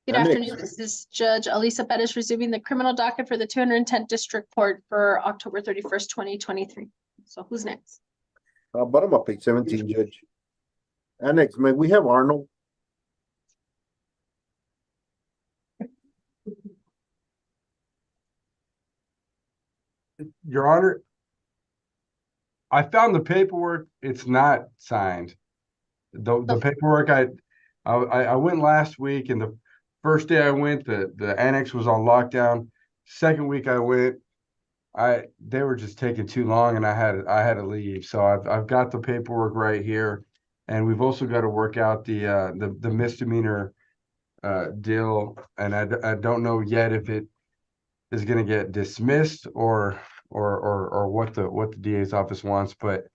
Good afternoon. This is Judge Alyssa Perez resuming the criminal docket for the 210th District Court for October 31st, 2023. So who's next? Bottom of page 17, Judge. Annex, may we have Arnold? Your Honor, I found the paperwork. It's not signed. The paperwork I went last week, and the first day I went, the annex was on lockdown. Second week I went, they were just taking too long, and I had to leave. So I've got the paperwork right here, and we've also got to work out the misdemeanor deal, and I don't know yet if it is going to get dismissed or what the DA's office wants, but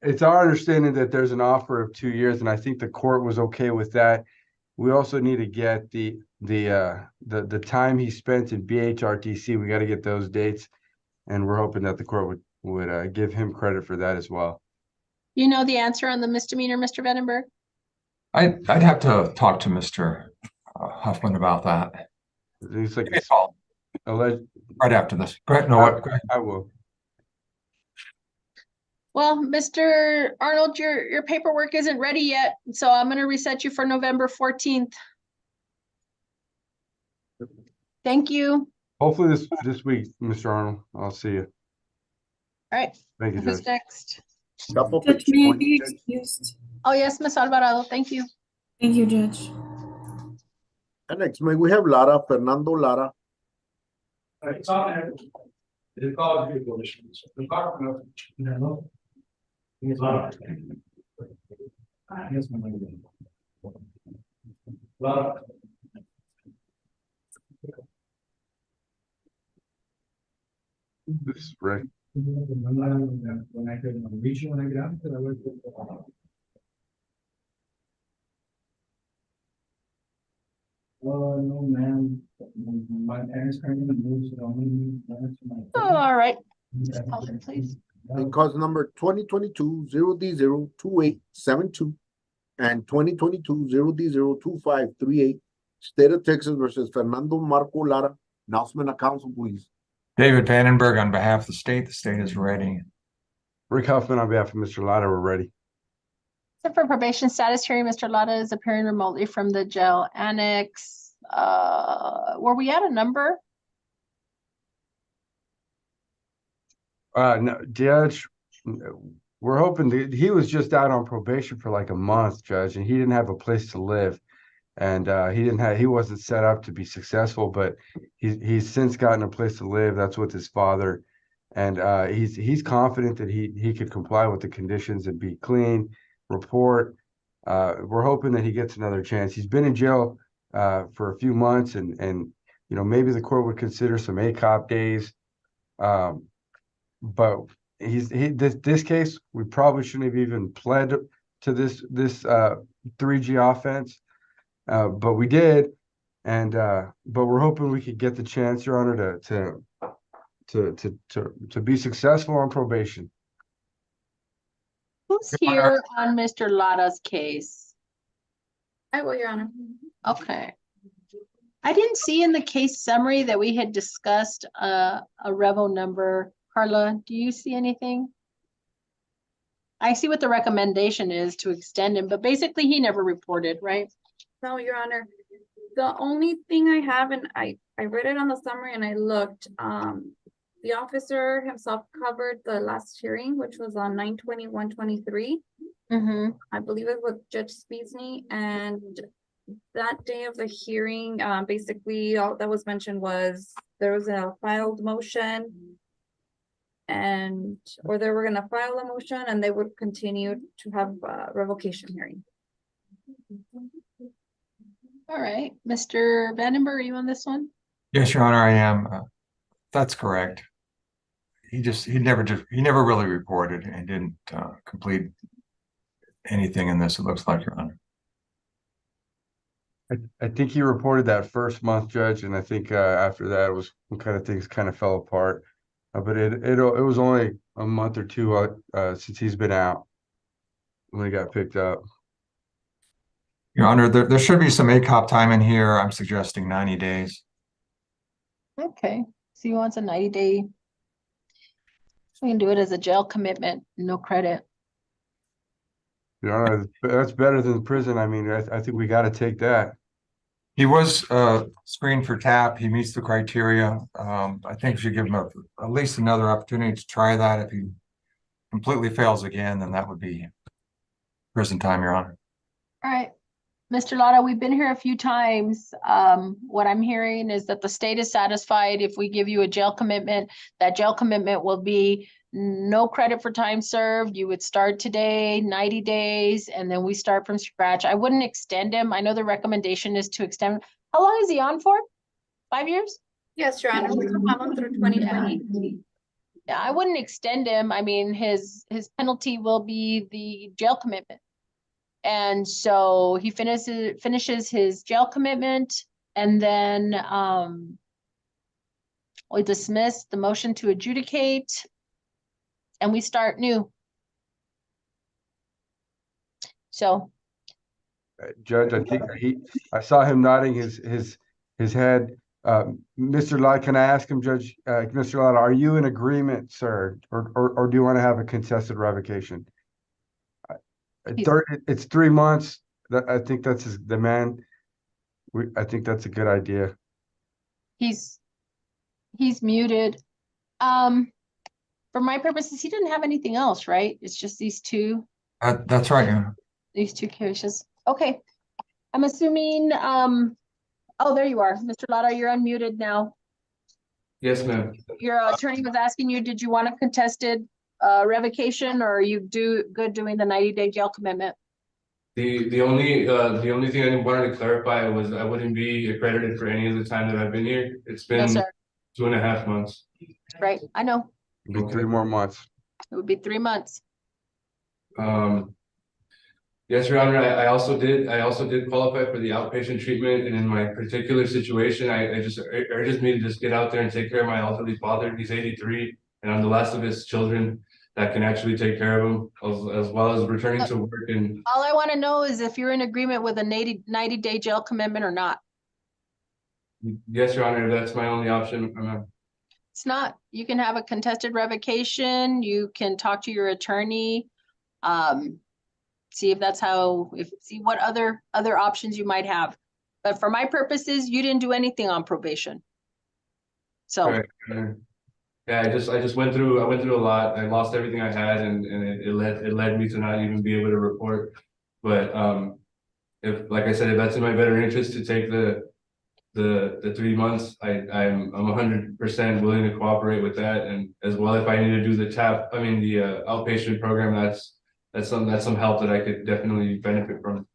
it's our understanding that there's an offer of 2 years, and I think the court was okay with that. We also need to get the time he spent in BHRTC. We got to get those dates, and we're hoping that the court would give him credit for that as well. You know the answer on the misdemeanor, Mr. Vandenberg? I'd have to talk to Mr. Huffman about that. It's like Right after this. Go ahead. No, what? Go ahead. I will. Well, Mr. Arnold, your paperwork isn't ready yet, so I'm going to reset you for November 14th. Thank you. Hopefully this week, Mr. Arnold. I'll see you. All right. Thank you, Who's Judge. next? Judge, may I be excused? Oh, yes, Ms. Alvarado. Thank you. Thank you, Judge. Annex, may we have Lara, Fernando Lara? It's on the call people. The car, no. It's on. Yes, Lara. This is Rick. When I could reach you when I get out, I would. Oh, no, man. My parents currently moved to the Oh, all right. Just call it, please. In cause number 2022 0D02872 and 2022 0D02538, State of Texas versus Fernando Marco Lara. Announcement of counsel, please. David Vandenberg on behalf of the state is ready. Rick Huffman on behalf of Mr. Lotta, we're ready. So for probation status hearing, Mr. Lotta is appearing remotely from the jail annex. Were we at a number? No, Judge, we're hoping he was just out on probation for like a month, Judge, and he didn't have a place to live, and he wasn't set up to be successful, but he's since gotten a place to live. That's with his father, and he's confident that he could comply with the conditions and be clean, report. We're hoping that he gets another chance. He's been in jail for a few months, and you know, maybe the court would consider some ACOP days. But this case, we probably shouldn't have even pled to this 3G offense, but we did, and but we're hoping we could get the chance, Your Honor, to be successful on probation. Who's here on Mr. Lotta's case? I will, Your Honor. Okay. I didn't see in the case summary that we had discussed a revo number. Carla, do you see anything? I see what the recommendation is to extend him, but basically he never reported, right? No, Your Honor. The only thing I have, and I read it on the summary and I looked, the officer himself covered the last hearing, which was on 9/21/23. I believe it was Judge Speedsney, and that day of the hearing, basically all that was mentioned was there was a filed motion, or they were going to file a motion and they would continue to have a revocation hearing. All right, Mr. Vandenberg, are you on this one? Yes, Your Honor, I am. That's correct. He never really reported and didn't complete anything in this, it looks like, Your Honor. I think he reported that first month, Judge, and I think after that it was things kind of fell apart. But it was only a month or two since he's been out when he got picked up. Your Honor, there should be some ACOP time in here. I'm suggesting 90 days. Okay, so he wants a 90-day. We can do it as a jail commitment, no credit. You know, that's better than prison. I mean, I think we got to take that. He was screened for TAP. He meets the criteria. I think we should give him at least another opportunity to try that. If he completely fails again, then that would be prison time, Your Honor. All right, Mr. Lara, we've been here a few times. What I'm hearing is that the state is satisfied if we give you a jail commitment. That jail commitment will be no credit for time served. You would start today, 90 days, and then we start from scratch. I wouldn't extend him. I know the recommendation is to extend. How long is he on for? 5 years? Yes, Your Honor, we will have him through 2020. Yeah, I wouldn't extend him. I mean, his penalty will be the jail commitment. And so he finishes his jail commitment, and then we dismiss the motion to adjudicate, and we start new. So Judge, I think I saw him nodding his head. Mr. Lott, can I ask him, Judge, Mr. Lott, are you in agreement, sir, or do you want to have a contested revocation? It's 3 months. I think that's his demand. I think that's a good idea. he's muted. For my purposes, he didn't have anything else, right? It's just these two That's right, Your Honor. cases. Okay. I'm assuming, oh, there you are. Mr. Lotta, you're unmuted now. Yes, ma'am. Your attorney was asking you, did you want a contested revocation, or are you good doing the 90-day jail commitment? The only thing I wanted to clarify was I wouldn't be accredited for any of the time that I've been here. It's No, been sir. 2.5 months. Right, I know. It'll be 3 more months. It would be 3 months. Yes, Your Honor, I also did qualify for the outpatient treatment, and in my particular situation, I just urges me to just get out there and take care of my elderly father. He's 83, and I'm the last of his children that can actually take care of him, as well as returning to work. And All I want to know is if you're in agreement with a 90-day jail commitment or not. yes, Your Honor, that's my only option. It's not. You can have a contested revocation. You can talk to your attorney. See if that's see what other options you might have. But for my purposes, you didn't do anything on probation. So. Right. Yeah, I just went through a lot. I lost everything I had, and it led me to not even be able to report. But if, like I said, if that's in my better interest to take the 3 months, I'm 100% willing to cooperate with that. And as well, if I need to do the the outpatient program, that's some help that I could definitely benefit from.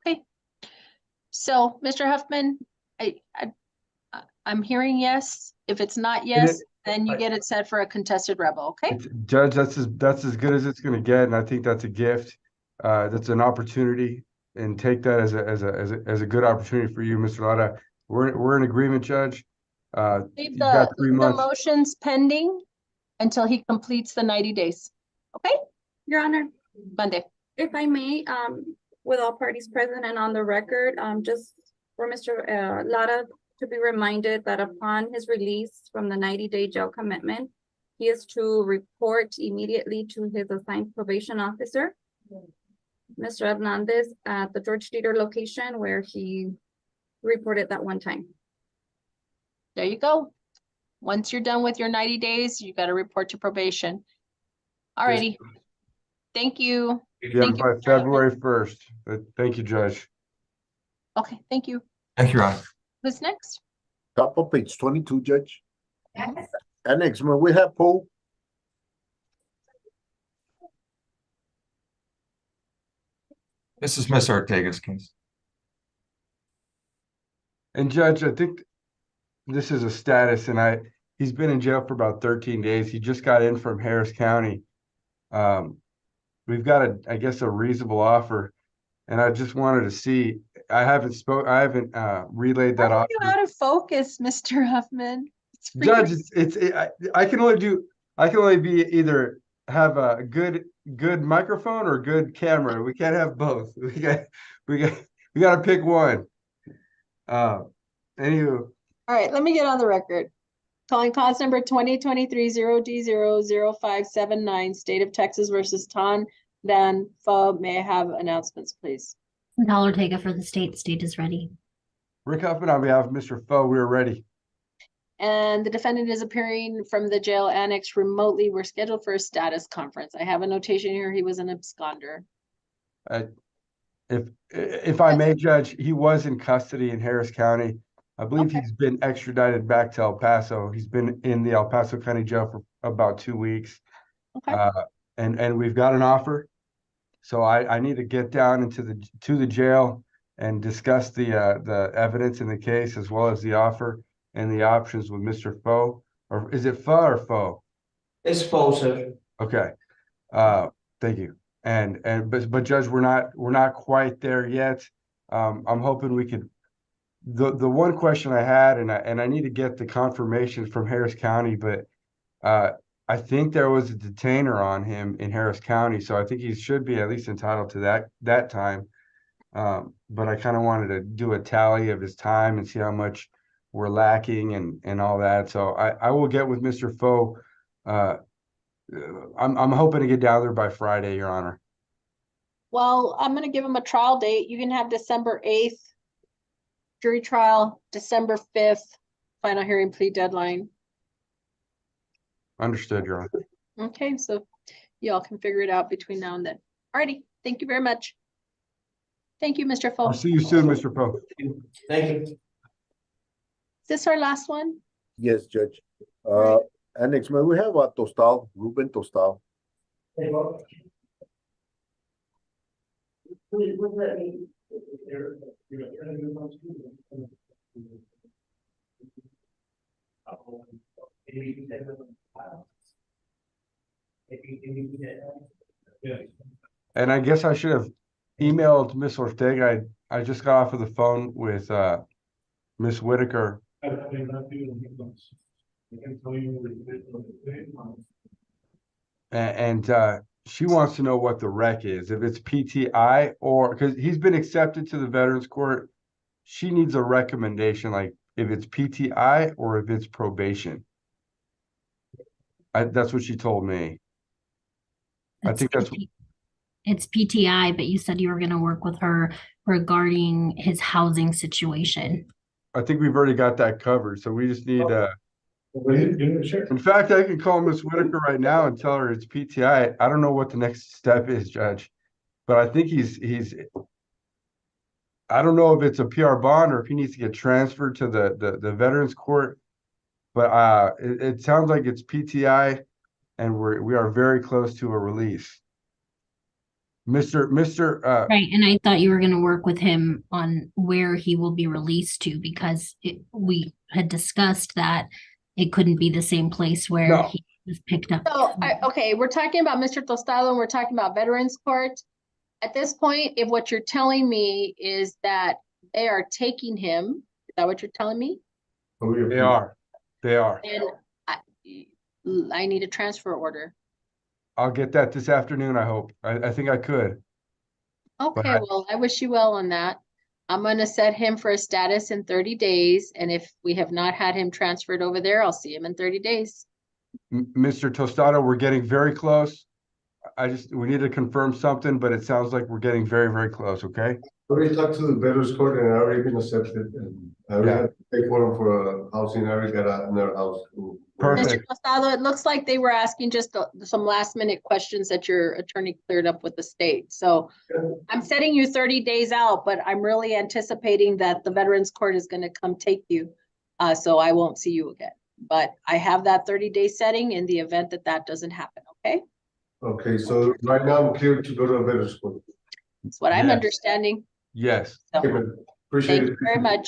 Okay. So, Mr. Huffman, I'm hearing yes. If it's not yes, then you get it set for a contested revo, okay? Judge, that's as good as it's going to get, and I think that's a gift. That's an opportunity, and take that as a good opportunity for you, Mr. Lotta. We're in agreement, Judge. Leave You've got 3 the months. motions pending until he completes the 90 days. Okay? Your Honor, Monday. if I may, with all parties present and on the record, just for Mr. Lara to be reminded that upon his release from the 90-day jail commitment, he is to report immediately to his assigned probation officer, Mr. Hernandez, at the George Dieter location where he reported that one time. There you go. Once you're done with your 90 days, you got to report to probation. All righty. Thank you. Yeah, Thank you, by Mr. Huffman. February 1st. Thank you, Judge. Okay, thank you. Thank you, Your Honor. Who's next? Top of page 22, Judge. And next, man, we have Poe. This is Ms. Ortega's case. And Judge, I think this is a status, and he's been in jail for about 13 days. He just got in from Harris County. We've got I guess a reasonable offer, and I just wanted to see. I haven't relayed that Why are offer. you out of focus, Mr. Huffman? It's Judge, freaking- I can only be either have a good microphone or good camera. We can't have both. We got to pick one. Anywho, All right, let me get on the record. Calling cause number 2023-0D00579, State of Texas versus Tan Dan Pho. May I have announcements, please? Chantal Ortega for the state. State is ready. Rick Huffman on behalf of Mr. Pho, we are ready. And the defendant is appearing from the jail annex remotely. We're scheduled for a status conference. I have a notation here. He was an absconder. If I may, Judge, he was in custody in Harris County. I believe Okay. he's been extradited back to El Paso. He's been in the El Paso County Jail for about 2 weeks. Okay. And we've got an offer. So I need to get down into the jail and discuss the evidence in the case as well as the offer and the options with Mr. Pho. Or is it Pho or Pho? It's Pho, sir. Okay. Thank you. But Judge, we're not quite there yet. I'm hoping we could. The one question I had, and I need to get the confirmation from Harris County, but I think there was a detainer on him in Harris County, so I think he should be at least entitled to that time. But I kind of wanted to do a tally of his time and see how much we're lacking and all that. So I will get with Mr. Pho. I'm hoping to get down there by Friday, Your Honor. Well, I'm going to give him a trial date. You can have December 8th, jury trial, December 5th, final hearing plea deadline. Understood, Your Honor. Okay, so y'all can figure it out between now and then. Alrighty, thank you very much. Thank you, Mr. Pho. I'll see you soon, Mr. Pho. Thank you. Is this our last one? Yes, Judge. Right. Annex, may we have a Tostal, Ruben Tostal? And I guess I should have emailed Miss Ortega. I just got off of the phone with Miss Whitaker. And she wants to know what the rec is, if it's PTI or because he's been accepted to the Veterans Court. She needs a recommendation, like if it's PTI or if it's probation. That's what she told me. I think that's It's PTI, but you said you were going to work with her regarding his housing situation. I think we've already got that covered. So we just need in fact, I can call Miss Whitaker right now and tell her it's PTI. I don't know what the next step is, Judge, but I think he's I don't know if it's a PR bond or if he needs to get transferred to the Veterans Court, but it sounds like it's PTI, and we are very close to a release. Mr. Right, and I thought you were going to work with him on where he will be released to because we had discussed that it couldn't be the same place where No. he was picked up. So, okay, we're talking about Mr. Tostado and we're talking about Veterans Court. At this point, if what you're telling me is that they are taking him, is that what you're telling me? They are. And I need a transfer order. I'll get that this afternoon, I hope. I think I could. Okay, well, I wish you well on that. I'm going to set him for a status in 30 days. And if we have not had him transferred over there, I'll see him in 30 days. Mr. Tostado, we're getting very close. We need to confirm something, but it sounds like we're getting very, very close, okay? I already talked to the Veterans Court and I already been accepted and I already had to pay for them for housing. I already got another house. Perfect. Mr. Tostado, it looks like they were asking just some last minute questions that your attorney cleared up with the state. So I'm setting you 30 days out, but I'm really anticipating that the Veterans Court is going to come take you. So I won't see you again. But I have that 30-day setting in the event that that doesn't happen, okay? Okay, so right now I'm clear to go to a Veterans Court. That's what I'm Yes. understanding. Yes. So, Okay, man. Appreciate thank it. you very much.